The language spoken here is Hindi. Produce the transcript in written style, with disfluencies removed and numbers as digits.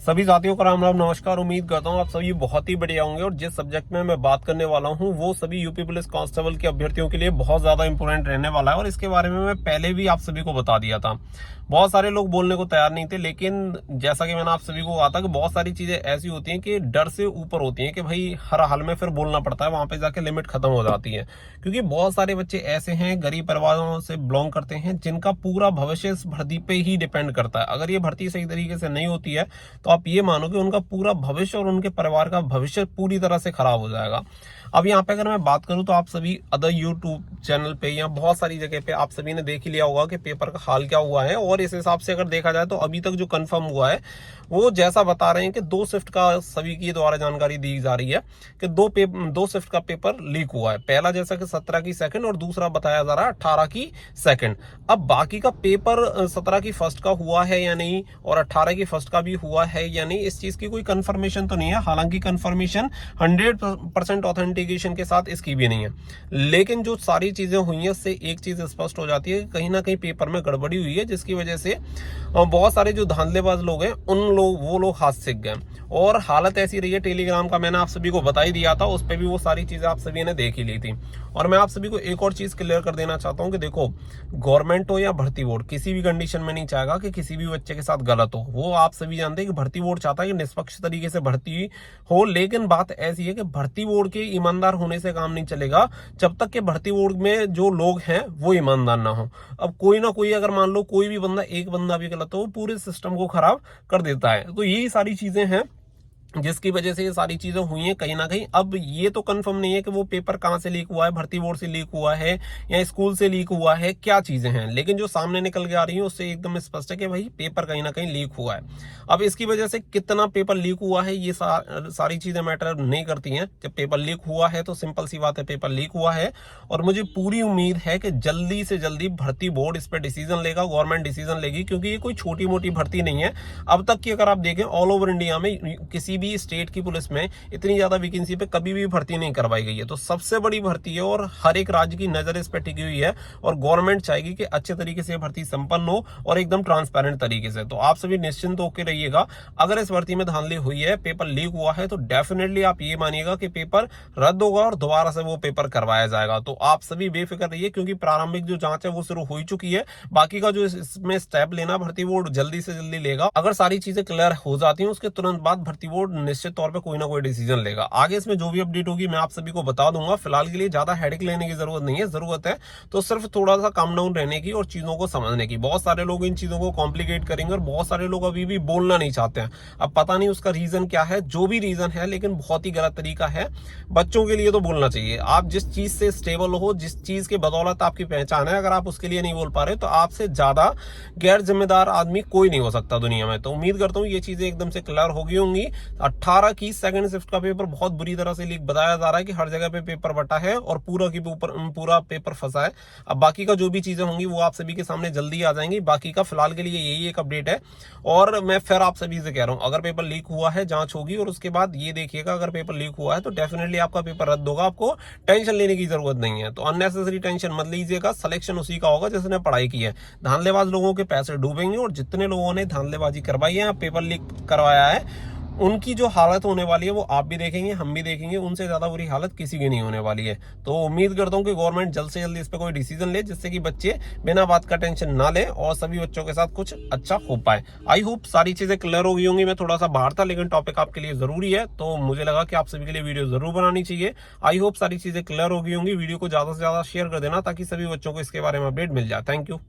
सभी साथियों को राम राम नमस्कार। उम्मीद करता हूँ आप सभी बहुत ही बढ़िया होंगे और जिस सब्जेक्ट में मैं बात करने वाला हूँ वो सभी यूपी पुलिस कांस्टेबल के अभ्यर्थियों के लिए बहुत ज्यादा इंपॉर्टेंट रहने वाला है और इसके बारे में मैं पहले भी आप सभी को बता दिया था। बहुत सारे लोग बोलने को तैयार नहीं थे, लेकिन जैसा कि मैंने आप सभी को कहा था कि बहुत सारी चीजें ऐसी होती हैं कि डर से ऊपर होती हैं कि भाई हर हाल में फिर बोलना पड़ता है, वहां पे जाके लिमिट खत्म हो जाती है। क्योंकि बहुत सारे बच्चे ऐसे हैं, गरीब परिवारों से बिलोंग करते हैं, जिनका पूरा भविष्य इस भर्ती पे ही डिपेंड करता है। अगर ये भर्ती सही तरीके से नहीं होती है तो आप ये मानो कि उनका पूरा भविष्य और उनके परिवार का भविष्य पूरी तरह से खराब हो जाएगा। अब यहाँ पे अगर मैं बात करूं तो आप सभी अदर यूट्यूब चैनल पे या बहुत सारी जगह पे आप सभी ने देख ही लिया होगा कि पेपर का हाल क्या हुआ है। और इस हिसाब से अगर देखा जाए तो अभी तक जो कंफर्म हुआ है वो जैसा बता रहे हैं कि 2 शिफ्ट का सभी के द्वारा जानकारी दी जा रही है कि 2 शिफ्ट का पेपर लीक हुआ है। पहला जैसा कि 17 की सेकंड और दूसरा बताया जा रहा है 18 की सेकंड। अब बाकी का पेपर 17 की फर्स्ट का हुआ है या नहीं और 18 की फर्स्ट का भी हुआ है या नहीं, इस चीज की कोई कंफर्मेशन तो नहीं है। हालांकि कंफर्मेशन 100% ऑथेंटिकेशन के साथ इसकी भी नहीं है, लेकिन जो सारी चीजें हुई हैं उससे एक चीज स्पष्ट हो जाती है कि कहीं ना कहीं पेपर में गड़बड़ी हुई है, जिसकी वजह से बहुत सारे जो धांधलेबाज लोग हैं वो लोग हाथ सीख गए। और हालत ऐसी रही है, टेलीग्राम का मैंने आप सभी को बता ही दिया था, उस पर भी वो सारी चीजें आप सभी ने देख ही ली थी। और मैं आप सभी को एक और चीज क्लियर कर देना चाहता हूं कि देखो, गवर्नमेंट हो या भर्ती बोर्ड किसी भी कंडीशन में नहीं चाहेगा कि किसी भी बच्चे के साथ गलत हो। वो आप सभी जानते हैं कि भर्ती बोर्ड चाहता है कि निष्पक्ष तरीके से भर्ती हो, लेकिन बात ऐसी है कि भर्ती बोर्ड के ईमानदार होने से काम नहीं चलेगा जब तक कि भर्ती बोर्ड में जो लोग हैं वो ईमानदार ना हो। अब कोई ना कोई, अगर मान लो कोई भी बंदा, एक बंदा भी गलत हो, वो पूरे सिस्टम को खराब कर देता है। तो यही सारी चीजें हैं जिसकी वजह से ये सारी चीजें हुई हैं कहीं ना कहीं। अब ये तो कंफर्म नहीं है कि वो पेपर कहां से लीक हुआ है, भर्ती बोर्ड से लीक हुआ है या स्कूल से लीक हुआ है, क्या चीजें हैं, लेकिन जो सामने निकल के आ रही है उससे एकदम स्पष्ट है कि भाई पेपर कहीं ना कहीं लीक हुआ है। अब इसकी वजह से कितना पेपर लीक हुआ है ये सारी चीजें मैटर नहीं करती हैं। जब पेपर लीक हुआ है तो सिंपल सी बात है, पेपर लीक हुआ है और मुझे पूरी उम्मीद है कि जल्दी से जल्दी भर्ती बोर्ड इस पर डिसीजन लेगा, गवर्नमेंट डिसीजन लेगी, क्योंकि ये कोई छोटी मोटी भर्ती नहीं है। अब तक की अगर आप देखें ऑल ओवर इंडिया में किसी भी स्टेट की पुलिस में इतनी ज्यादा वैकेंसी पे कभी भी भर्ती नहीं करवाई गई है। तो सबसे बड़ी भर्ती है और हर एक राज्य की नजर इस पे टिकी हुई है और गवर्नमेंट चाहेगी कि अच्छे तरीके से भर्ती संपन्न हो और एकदम ट्रांसपेरेंट तरीके से। तो आप सभी निश्चिंत होकर रहिएगा, अगर इस भर्ती में धांधली हुई है, पेपर लीक हुआ है, तो डेफिनेटली आप ये मानिएगा कि पेपर रद्द होगा और दोबारा से वो पेपर करवाया जाएगा। तो आप सभी बेफिक्र रहिए, क्योंकि प्रारंभिक जो जांच है वो शुरू हो चुकी है। बाकी का जो इसमें स्टेप लेना भर्ती बोर्ड जल्दी से जल्दी लेगा। अगर सारी चीजें क्लियर हो जाती हैं उसके तुरंत बाद भर्ती बोर्ड निश्चित तौर पे कोई ना कोई डिसीजन लेगा। आगे इसमें जो भी अपडेट होगी मैं आप सभी को बता दूंगा। फिलहाल के लिए ज्यादा हेडेक लेने की जरूरत नहीं है, जरूरत है तो सिर्फ थोड़ा सा काम डाउन रहने की और चीजों को समझने की। बहुत सारे लोग इन चीजों को कॉम्प्लिकेट करेंगे और बहुत सारे लोग अभी भी बोलना नहीं चाहते हैं। अब पता नहीं उसका रीजन क्या है, जो भी रीजन है, लेकिन बहुत ही गलत तरीका है। बच्चों के लिए तो बोलना चाहिए। आप जिस चीज से स्टेबल हो, जिस चीज के बदौलत आपकी पहचान है, अगर आप उसके लिए नहीं बोल पा रहे तो आपसे ज्यादा गैर जिम्मेदार आदमी कोई नहीं हो सकता दुनिया में। तो उम्मीद करता हूँ ये चीजें एकदम से क्लियर हो गई होंगी। 18 की सेकंड शिफ्ट का पेपर बहुत बुरी तरह से लीक बताया जा रहा है कि हर जगह पे पेपर बटा है और पूरा पेपर फंसा है। अब बाकी का जो भी चीजें होंगी वो आप सभी के सामने जल्दी आ जाएंगी। बाकी का फिलहाल के लिए यही एक अपडेट है और मैं फिर आप सभी से कह रहा हूं, अगर पेपर लीक हुआ है जांच होगी और उसके बाद ये देखिएगा, अगर पेपर लीक हुआ है तो डेफिनेटली आपका पेपर रद्द होगा। आपको टेंशन लेने की जरूरत नहीं है। तो अननेसेसरी टेंशन मत लीजिएगा। सिलेक्शन उसी का होगा जिसने पढ़ाई की है। धांधलेबाज लोगों के पैसे डूबेंगे और जितने लोगों ने धांधलेबाजी करवाई है, पेपर लीक करवाया है, उनकी जो हालत होने वाली है वो आप भी देखेंगे, हम भी देखेंगे। उनसे ज्यादा बुरी हालत किसी की नहीं होने वाली है। तो उम्मीद करता हूं कि गवर्नमेंट जल्द से जल्द इस पे कोई डिसीजन ले, जिससे कि बच्चे बिना बात का टेंशन ना ले और सभी बच्चों के साथ कुछ अच्छा हो पाए। आई होप सारी चीजें क्लियर हो गई होंगी। मैं थोड़ा सा बाहर था, लेकिन टॉपिक आपके लिए जरूरी है तो मुझे लगा कि आप सभी के लिए वीडियो जरूर बनानी चाहिए। आई होप सारी चीजें क्लियर हो गई होंगी। वीडियो को ज्यादा से ज्यादा शेयर कर देना ताकि सभी बच्चों को इसके बारे में अपडेट मिल जाए। Thank you.